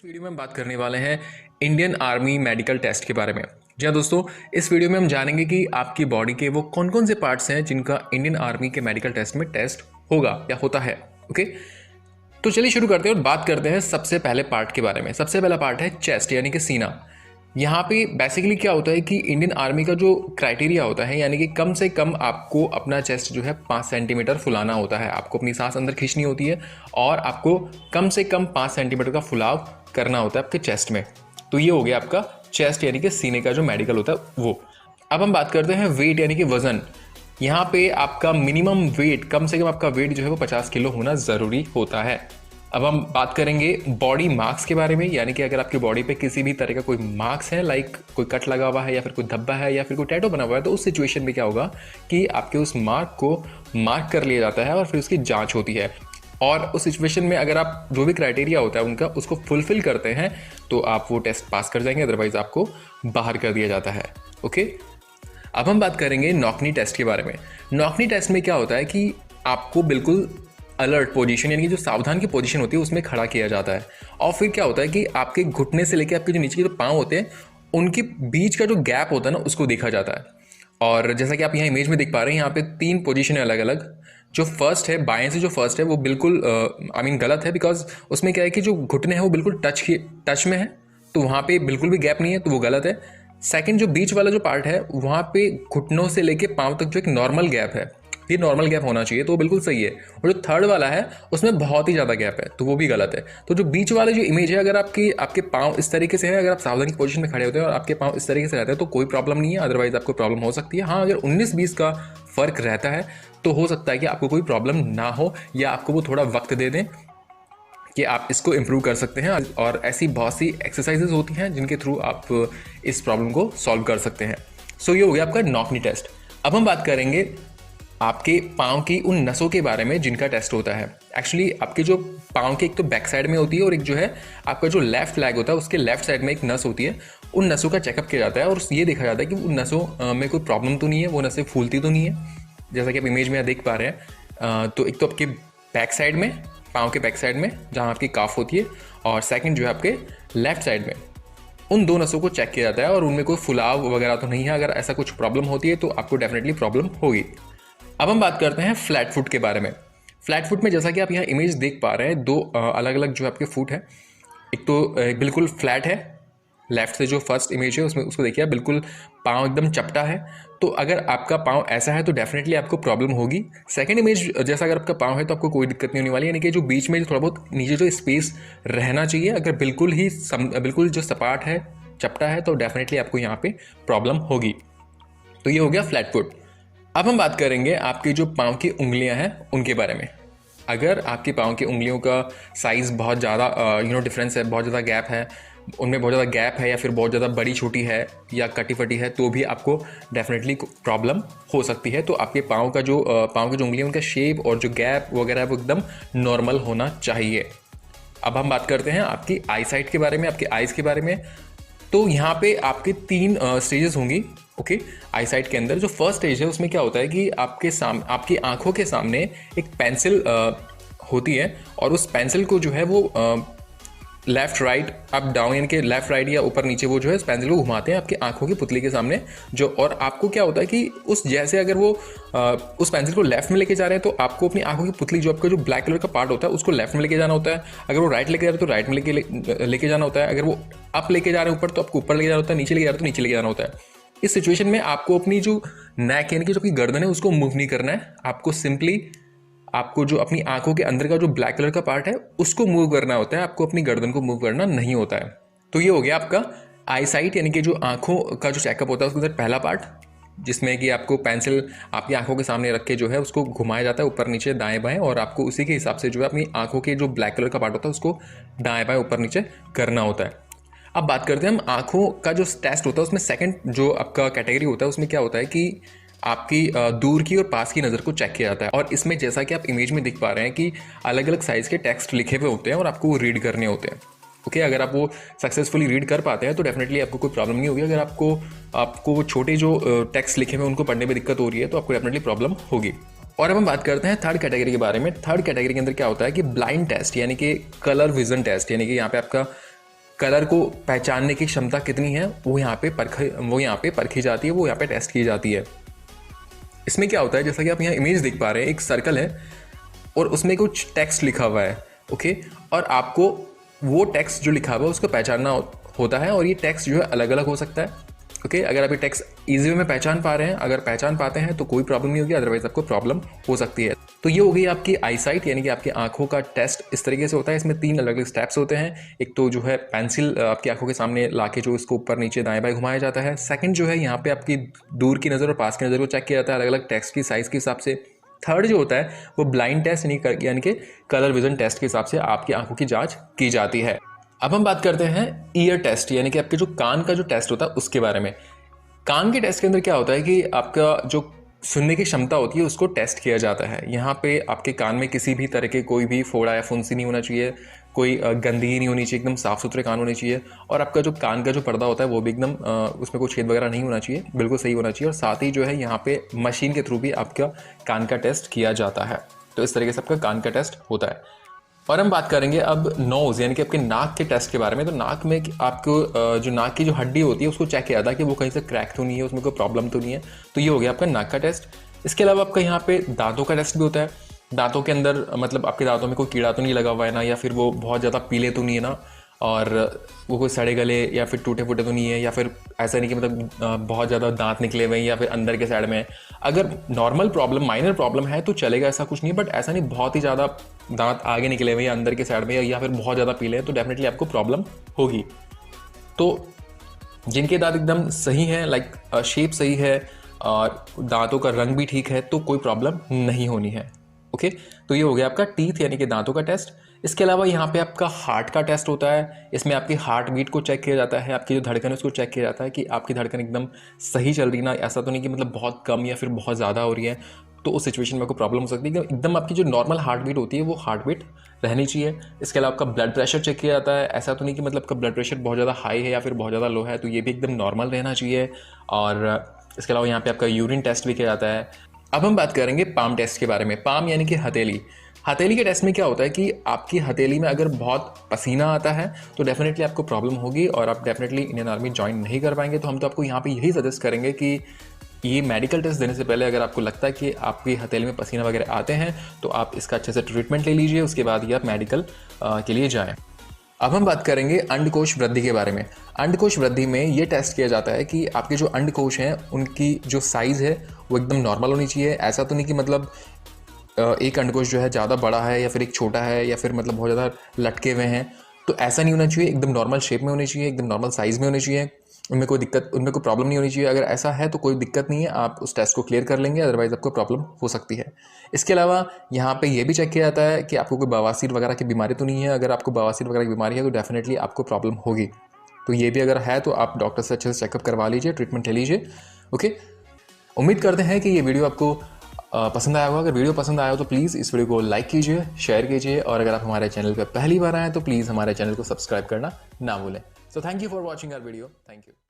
इस वीडियो में हम बात करने वाले हैं इंडियन आर्मी मेडिकल टेस्ट के बारे में। जी हाँ दोस्तों, इस वीडियो में हम जानेंगे कि आपकी बॉडी के वो कौन कौन से पार्ट्स हैं जिनका इंडियन आर्मी के मेडिकल टेस्ट में टेस्ट होगा या होता है। ओके, तो चलिए शुरू करते हैं और बात करते हैं सबसे पहले पार्ट के बारे में। सबसे पहला पार्ट है चेस्ट यानी कि सीना। यहाँ पे बेसिकली क्या होता है कि इंडियन आर्मी का जो क्राइटेरिया होता है यानी कि कम से कम आपको अपना चेस्ट जो है 5 सेंटीमीटर फुलाना होता है। आपको अपनी सांस अंदर खींचनी होती है और आपको कम से कम 5 सेंटीमीटर का फुलाव करना होता है आपके चेस्ट में। तो ये हो गया आपका चेस्ट यानी कि सीने का जो मेडिकल होता है वो। अब हम बात करते हैं वेट यानी कि वजन। यहाँ पे आपका मिनिमम वेट, कम से कम आपका वेट जो है वो 50 किलो होना ज़रूरी होता है। अब हम बात करेंगे बॉडी मार्क्स के बारे में, यानी कि अगर आपकी बॉडी पे किसी भी तरह का कोई मार्क्स है, लाइक कोई कट लगा हुआ है या फिर कोई धब्बा है या फिर कोई टैटू बना हुआ है, तो उस सिचुएशन में क्या होगा कि आपके उस मार्क को मार्क कर लिया जाता है और फिर उसकी जांच होती है। और उस सिचुएशन में अगर आप जो भी क्राइटेरिया होता है उनका उसको फुलफिल करते हैं तो आप वो टेस्ट पास कर जाएंगे, अदरवाइज आपको बाहर कर दिया जाता है। ओके, अब हम बात करेंगे नॉकनी टेस्ट के बारे में। नॉकनी टेस्ट में क्या होता है कि आपको बिल्कुल अलर्ट पोजीशन यानी कि जो सावधान की पोजीशन होती है उसमें खड़ा किया जाता है। और फिर क्या होता है कि आपके घुटने से लेकर आपके जो नीचे के जो पाँव होते हैं उनके बीच का जो गैप होता है ना उसको देखा जाता है। और जैसा कि आप यहाँ इमेज में देख पा रहे हैं, यहाँ पे 3 पोजीशन है अलग अलग। जो फर्स्ट है, बाएं से जो फर्स्ट है वो बिल्कुल गलत है, बिकॉज उसमें क्या है कि जो घुटने हैं वो बिल्कुल टच में है, तो वहाँ पे बिल्कुल भी गैप नहीं है, तो वो गलत है। सेकंड, जो बीच वाला जो पार्ट है वहाँ पे घुटनों से लेके पाँव तक जो एक नॉर्मल गैप है, ये नॉर्मल गैप होना चाहिए, तो वो बिल्कुल सही है। और जो थर्ड वाला है उसमें बहुत ही ज़्यादा गैप है, तो वो भी गलत है। तो जो बीच वाले जो इमेज है, अगर आपके पाँव इस तरीके से है, अगर आप सावधानी की पोजीशन में खड़े होते हैं और आपके पाँव इस तरीके से रहते हैं तो कोई प्रॉब्लम नहीं है, अदरवाइज आपको प्रॉब्लम हो सकती है। हाँ, अगर 19-20 का फ़र्क रहता है तो हो सकता है कि आपको कोई प्रॉब्लम ना हो या आपको वो थोड़ा वक्त दे दें कि आप इसको इम्प्रूव कर सकते हैं। और ऐसी बहुत सी एक्सरसाइजेज होती हैं जिनके थ्रू आप इस प्रॉब्लम को सॉल्व कर सकते हैं। सो ये हो गया आपका नॉकनी टेस्ट। अब हम बात करेंगे आपके पाँव की उन नसों के बारे में जिनका टेस्ट होता है। एक्चुअली आपके जो पाँव के एक तो बैक साइड में होती है और एक जो है आपका जो लेफ्ट लेग होता है उसके लेफ्ट साइड में एक नस होती है। उन नसों का चेकअप किया जाता है और ये देखा जाता है कि उन नसों में कोई प्रॉब्लम तो नहीं है, वो नसें फूलती तो नहीं है, जैसा कि आप इमेज में यहाँ देख पा रहे हैं। तो एक तो आपके बैक साइड में, पाँव के बैक साइड में जहाँ आपकी काफ होती है, और सेकंड जो है आपके लेफ्ट साइड में, उन 2 नसों को चेक किया जाता है और उनमें कोई फुलाव वगैरह तो नहीं है। अगर ऐसा कुछ प्रॉब्लम होती है तो आपको डेफिनेटली प्रॉब्लम होगी। अब हम बात करते हैं फ्लैट फुट के बारे में। फ्लैट फुट में जैसा कि आप यहाँ इमेज देख पा रहे हैं, 2 अलग अलग जो आपके फुट है। एक तो बिल्कुल फ्लैट है, लेफ्ट से जो फर्स्ट इमेज है उसमें उसको देखिए, बिल्कुल पाँव एकदम चपटा है। तो अगर आपका पाँव ऐसा है तो डेफिनेटली आपको प्रॉब्लम होगी। सेकंड इमेज जैसा अगर आपका पाँव है तो आपको कोई दिक्कत नहीं होने वाली, यानी कि जो बीच में जो थोड़ा बहुत नीचे जो स्पेस रहना चाहिए, अगर बिल्कुल जो सपाट है, चपटा है, तो डेफिनेटली आपको यहाँ पे प्रॉब्लम होगी। तो ये हो गया फ्लैट फुट। अब हम बात करेंगे आपकी जो पाँव की उंगलियां हैं उनके बारे में। अगर आपके पाँव की उंगलियों का साइज़ बहुत ज़्यादा डिफरेंस है, बहुत ज़्यादा गैप है, उनमें बहुत ज़्यादा गैप है या फिर बहुत ज़्यादा बड़ी छोटी है या कटी फटी है, तो भी आपको डेफिनेटली प्रॉब्लम हो सकती है। तो आपके पाँव की जो उंगलियां, उनका शेप और जो गैप वगैरह है वो एकदम नॉर्मल होना चाहिए। अब हम बात करते हैं आपकी आई साइट के बारे में, आपके आइज़ के बारे में। तो यहाँ पे आपके 3 स्टेजेस होंगी। ओके, आई साइट के अंदर जो फर्स्ट स्टेज है उसमें क्या होता है कि आपकी आंखों के सामने एक पेंसिल होती है और उस पेंसिल को जो है वो लेफ्ट राइट अप डाउन यानी कि लेफ्ट राइट या ऊपर नीचे वो जो है इस पेंसिल को घुमाते हैं आपकी आंखों की पुतली के सामने जो। और आपको क्या होता है कि अगर वो उस पेंसिल को लेफ्ट में लेके जा रहे हैं तो आपको अपनी आंखों की पुतली, जो आपका जो ब्लैक कलर का पार्ट होता है, उसको लेफ्ट में लेके जाना होता है। अगर वो राइट लेके जा रहे हैं तो राइट में लेके जाना होता है। अगर वो अप लेके जा रहे हैं ऊपर तो आपको ऊपर लेके जाना होता है, नीचे लेके जा रहे हैं तो नीचे लेके जाना होता है। इस सिचुएशन में आपको अपनी जो नेक यानी कि जो आपकी गर्दन है उसको मूव नहीं करना है, आपको सिंपली आपको जो अपनी आंखों के अंदर का जो ब्लैक कलर का पार्ट है उसको मूव करना होता है, आपको अपनी गर्दन को मूव करना नहीं होता है। तो ये हो गया आपका आई साइट यानी कि जो आंखों का जो चेकअप होता है उसके अंदर पहला पार्ट, जिसमें कि आपको पेंसिल आपकी आंखों के सामने रख के जो है उसको घुमाया जाता है ऊपर नीचे दाएं बाएं, और आपको उसी के हिसाब से जो है अपनी आंखों के जो ब्लैक कलर का पार्ट होता है उसको दाएं बाएं ऊपर नीचे करना होता है। अब बात करते हैं हम आंखों का जो टेस्ट होता है उसमें सेकंड जो आपका कैटेगरी होता है उसमें क्या होता है कि आपकी दूर की और पास की नज़र को चेक किया जाता है। और इसमें जैसा कि आप इमेज में देख पा रहे हैं कि अलग अलग साइज़ के टेक्स्ट लिखे हुए होते हैं और आपको वो रीड करने होते हैं। ओके, अगर आप वो सक्सेसफुली रीड कर पाते हैं तो डेफिनेटली आपको कोई प्रॉब्लम नहीं होगी। अगर आपको वो छोटे जो टेक्स्ट लिखे हुए उनको पढ़ने में दिक्कत हो रही है तो आपको डेफिनेटली प्रॉब्लम होगी। और अब हम बात करते हैं थर्ड कैटेगरी के बारे में। थर्ड कैटेगरी के अंदर क्या होता है कि ब्लाइंड टेस्ट यानी कि कलर विजन टेस्ट, यानी कि यहाँ पे आपका कलर को पहचानने की क्षमता कितनी है वो यहाँ पे परखी जाती है, वो यहाँ पे टेस्ट की जाती है। इसमें क्या होता है, जैसा कि आप यहाँ इमेज देख पा रहे हैं, एक सर्कल है और उसमें कुछ टेक्स्ट लिखा हुआ है, ओके, और आपको वो टेक्स्ट जो लिखा हुआ है उसको पहचानना होता है, और ये टेक्स्ट जो है अलग अलग हो सकता है, ओके। अगर आप ये टेक्स्ट ईजी वे में पहचान पा रहे हैं, अगर पहचान पाते हैं तो कोई प्रॉब्लम नहीं होगी, अदरवाइज आपको प्रॉब्लम हो सकती है। तो ये हो गई आपकी आईसाइट, यानी कि आपकी आंखों का टेस्ट इस तरीके से होता है। इसमें 3 अलग अलग स्टेप्स होते हैं। एक तो जो है पेंसिल आपकी आंखों के सामने लाके जो इसको ऊपर नीचे दाएं बाएं घुमाया जाता है। सेकंड जो है यहाँ पे आपकी दूर की नज़र और पास की नज़र को चेक किया जाता है अलग अलग टेक्स्ट की साइज़ के हिसाब से। थर्ड जो होता है वो ब्लाइंड टेस्ट यानी कि कलर विजन टेस्ट के हिसाब से आपकी आंखों की जाँच की जाती है। अब हम बात करते हैं ईयर टेस्ट, यानी कि आपके जो कान का जो टेस्ट होता है उसके बारे में। कान के टेस्ट के अंदर क्या होता है कि आपका जो सुनने की क्षमता होती है उसको टेस्ट किया जाता है। यहाँ पे आपके कान में किसी भी तरह के कोई भी फोड़ा या फुंसी नहीं होना चाहिए, कोई गंदगी नहीं होनी चाहिए, एकदम साफ़ सुथरे कान होने चाहिए, और आपका जो कान का जो पर्दा होता है वो भी एकदम उसमें कोई छेद वगैरह नहीं होना चाहिए, बिल्कुल सही होना चाहिए। और साथ ही जो है यहाँ पे मशीन के थ्रू भी आपका कान का टेस्ट किया जाता है। तो इस तरीके से आपका कान का टेस्ट होता है। और हम बात करेंगे अब नोज़ यानी कि आपके नाक के टेस्ट के बारे में। तो नाक में आपको जो नाक की जो हड्डी होती है उसको चेक किया जाता है कि वो कहीं से क्रैक तो नहीं है, उसमें कोई प्रॉब्लम तो नहीं है। तो ये हो गया आपका नाक का टेस्ट। इसके अलावा आपका यहाँ पे दांतों का टेस्ट भी होता है। दांतों के अंदर मतलब आपके दांतों में कोई कीड़ा तो नहीं लगा हुआ है ना, या फिर वो बहुत ज़्यादा पीले तो नहीं है ना, और वो कोई सड़े गले या फिर टूटे फूटे तो नहीं है, या फिर ऐसा नहीं कि मतलब बहुत ज़्यादा दांत निकले हुए हैं या फिर अंदर के साइड में। अगर नॉर्मल प्रॉब्लम, माइनर प्रॉब्लम है तो चलेगा, ऐसा कुछ नहीं। बट ऐसा नहीं बहुत ही ज़्यादा दांत आगे निकले हुए या अंदर के साइड में या फिर बहुत ज़्यादा पीले हैं तो डेफिनेटली आपको प्रॉब्लम होगी। तो जिनके दांत एकदम सही हैं, लाइक शेप सही है और दांतों का रंग भी ठीक है, तो कोई प्रॉब्लम नहीं होनी है, ओके। तो ये हो गया आपका टीथ यानी कि दांतों का टेस्ट। इसके अलावा यहाँ पे आपका हार्ट का टेस्ट होता है। इसमें आपकी हार्ट बीट को चेक किया जाता है, आपकी जो धड़कन है उसको चेक किया जाता है कि आपकी धड़कन एकदम सही चल रही ना, ऐसा तो नहीं कि मतलब बहुत कम या फिर बहुत ज़्यादा हो रही है, तो उस सिचुएशन में आपको प्रॉब्लम हो सकती है। एकदम आपकी जो नॉर्मल हार्ट बीट होती है वो हार्ट बीट रहनी चाहिए। इसके अलावा आपका ब्लड प्रेशर चेक किया जाता है। ऐसा तो नहीं कि मतलब आपका ब्लड प्रेशर बहुत ज़्यादा हाई है या फिर बहुत ज़्यादा लो है, तो ये भी एकदम नॉर्मल रहना चाहिए। और इसके अलावा यहाँ पे आपका यूरिन टेस्ट भी किया जाता है। अब हम बात करेंगे पाम टेस्ट के बारे में। पाम यानी कि हथेली। हथेली के टेस्ट में क्या होता है कि आपकी हथेली में अगर बहुत पसीना आता है तो डेफिनेटली आपको प्रॉब्लम होगी और आप डेफिनेटली इंडियन आर्मी ज्वाइन नहीं कर पाएंगे। तो हम तो आपको यहाँ पे यही सजेस्ट करेंगे कि ये मेडिकल टेस्ट देने से पहले अगर आपको लगता है कि आपकी हथेली में पसीना वगैरह आते हैं तो आप इसका अच्छे से ट्रीटमेंट ले लीजिए, उसके बाद ही आप मेडिकल के लिए जाएँ। अब हम बात करेंगे अंडकोश वृद्धि के बारे में। अंडकोश वृद्धि में ये टेस्ट किया जाता है कि आपके जो अंडकोश हैं उनकी जो साइज़ है वो एकदम नॉर्मल होनी चाहिए। ऐसा तो नहीं कि मतलब एक अंडकोश जो है ज़्यादा बड़ा है या फिर एक छोटा है या फिर मतलब बहुत ज़्यादा लटके हुए हैं, तो ऐसा नहीं होना चाहिए। एकदम नॉर्मल शेप में होनी चाहिए, एकदम नॉर्मल साइज़ में होनी चाहिए, उनमें कोई प्रॉब्लम नहीं होनी चाहिए। अगर ऐसा है तो कोई दिक्कत नहीं है, आप उस टेस्ट को क्लियर कर लेंगे, अदरवाइज़ आपको प्रॉब्लम हो सकती है। इसके अलावा यहाँ पे ये भी चेक किया जाता है कि आपको कोई बवासीर वगैरह की बीमारी तो नहीं है। अगर आपको बवासीर वगैरह की बीमारी है तो डेफिनेटली आपको प्रॉब्लम होगी। तो ये भी अगर है तो आप डॉक्टर से अच्छे से चेकअप करवा लीजिए, ट्रीटमेंट ले लीजिए, ओके। उम्मीद करते हैं कि ये वीडियो आपको पसंद आया होगा। अगर वीडियो पसंद आया हो तो प्लीज़ इस वीडियो को लाइक कीजिए, शेयर कीजिए, और अगर आप हमारे चैनल पर पहली बार आए तो प्लीज़ हमारे चैनल को सब्सक्राइब करना ना भूलें। So thank you for watching our video. Thank you.